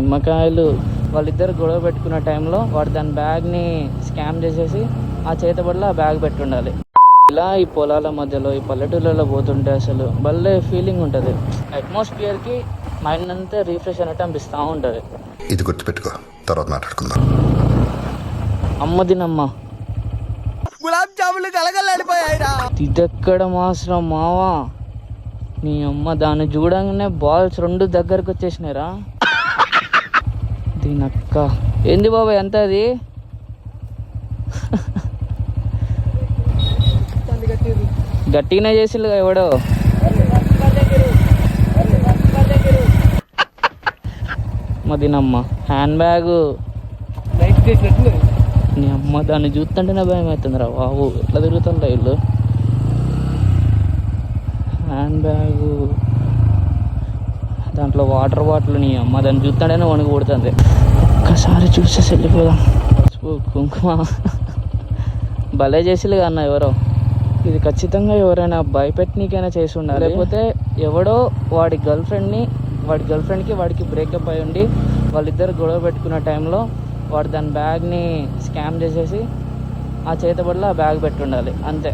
నిమ్మకాయలు. వాళ్ళిద్దరు గొడవ పెట్టుకున్న టైంలో వాడు దాని బ్యాగ్ని స్కామ్ చేసేసి ఆ చేతబడిలో ఆ బ్యాగ్ పెట్టుండాలి. ఇలా ఈ పొలాల మధ్యలో ఈ పల్లెటూళ్ళలో పోతుంటే అసలు భలే ఫీలింగ్ ఉంటుంది. అట్మాస్ఫియర్కి మైండ్ అంతా రీఫ్రెష్ అయినట్టు అనిపిస్తూ ఉంటుంది. ఇది గుర్తుపెట్టుకో, తర్వాత మాట్లాడుకుందాం. అమ్మదినమ్మ గులాబ్ జాములు కలగలాడిపోయాయిరా. ఇదెక్కడ మాసరం మావా, నీ అమ్మ దాన్ని చూడంగానే బాల్స్ రెండు దగ్గరకు వచ్చేసినాయిరా. దీనక్క ఏంది బాబాయ్ ఎంత అది? గట్టిగానే చేసిల్లు ఎవడో. మదినమ్మ హ్యాండ్ బ్యాగ్ నీ అమ్మ దాన్ని చూస్తుంటేనే భయం అవుతుందిరా బాబు. ఎట్లా తిరుగుతుందా ఇల్లు. హ్యాండ్ బ్యాగు, దాంట్లో వాటర్ బాటిల్. నీ అమ్మ దాన్ని చూస్తుంటేనే వణుకు పుడుతుంది. ఒక్కసారి చూసేసి వెళ్ళిపోదాం. పసుపు కుంకుమ భలే చేసిలు అన్న ఎవరో. ఇది ఖచ్చితంగా ఎవరైనా భయపెట్టినీకైనా చేసి ఉండాలి, లేకపోతే ఎవడో వాడి గర్ల్ ఫ్రెండ్కి వాడికి బ్రేకప్ అయి ఉండి వాళ్ళిద్దరు గొడవ పెట్టుకున్న టైంలో వాడు దాని బ్యాగ్ని స్కామ్ చేసేసి ఆ చేతబడిలో ఆ బ్యాగ్ పెట్టుండాలి అంతే.